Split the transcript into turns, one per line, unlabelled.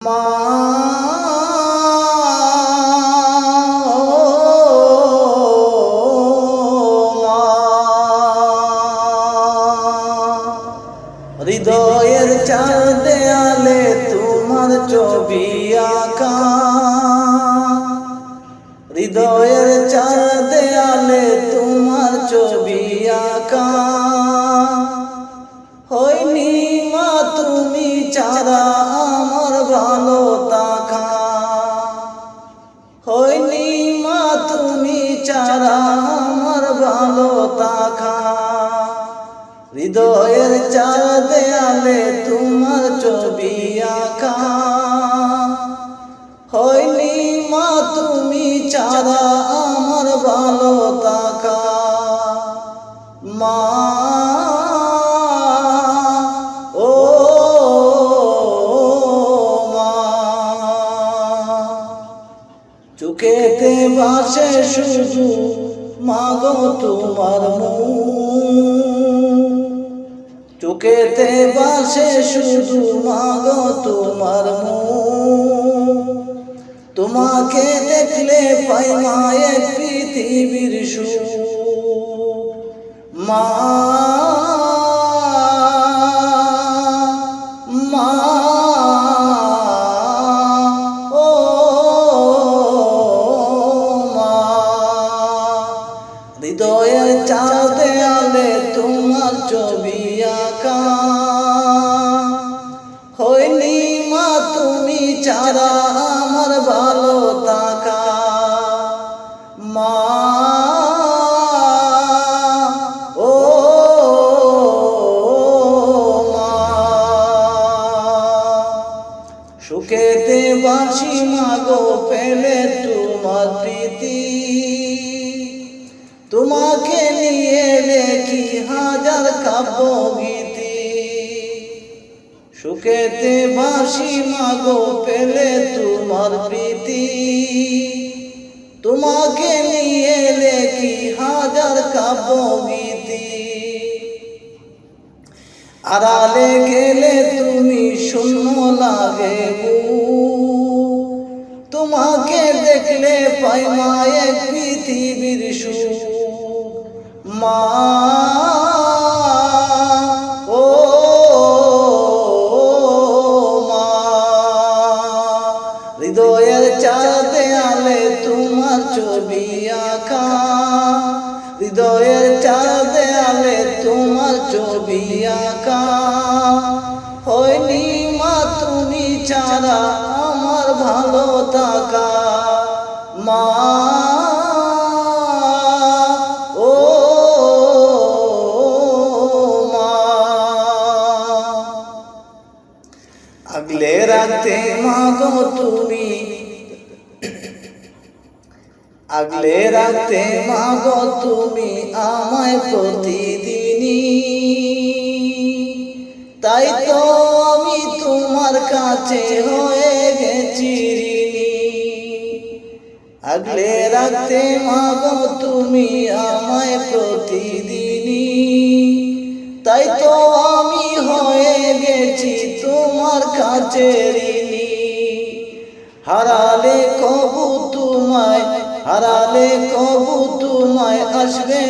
মা হৃদয়ের চার দেয়ালে তোমার ছবি আঁকা, হৃদয়ের চার দেয়ালে তোমার ছবি আঁকা। হয়নি মা তুমি ছাড়া আমার ভালো থাকা, হয়নি মা তুমি ছাড়া আমার ভালো থাকা। হৃদয়ের চার দেয়ালে তোমার ছবি আঁকা, হয়নি মা তুমি ছাড়া আমার ভালো থাকা। মা ও মা, চোখেতে ভাসে শুধু মাগো তোমার মুখ, চোখেতে ভাসে শুধু মাগো তোমার মুখ। তোমাকে দেখলে পাই না এক পৃথিবীর সুখ। মা মা ও মা, হৃদয়ের চার দেয়ালে তোমার ছবি আঁকা, হয়নি মা তুমি ছাড়া আমার ভালো থাকা। মা ও মা, সুখেতে বাসি মাগো পেলে তোমার প্রীতি, তোমাকে নিয়ে লেখি হাজার কাব্যগীতি। সুখেতে বাসি মাগো পেলে তোমার প্রীতি, তোমাকে নিয়ে লেখি হাজার কাব্যগীতি। আড়ালে গেলে তুমি শূন্য লাগে বুক, তোমাকে দেখলে পাই না এক পৃথিবীর সুখ। মা ও মা, হৃদয়ের চার দেয়ালে তোমার ছবি আঁকা, হৃদয়ের চার দেয়ালে তোমার ছবি আঁকা। হয়নি মা তুমি ছাড়া আমার ভালো থাকা। মা ও মা, আগলে রাখতে মাগো তুমি, আগলে রাখতে মাগো তুমি আমায় প্রতিদিনই। তাই তো আমি তোমার কাছে হয়ে গেছি ঋণী। আগলে রাখতে মাগো তুমি আমায় প্রতিদিনই, তাই তো আমি হয়ে গেছি তোমার কাছে ঋণী। হারালে কবু তোমায়, হারালে কবু তোমায় আসবে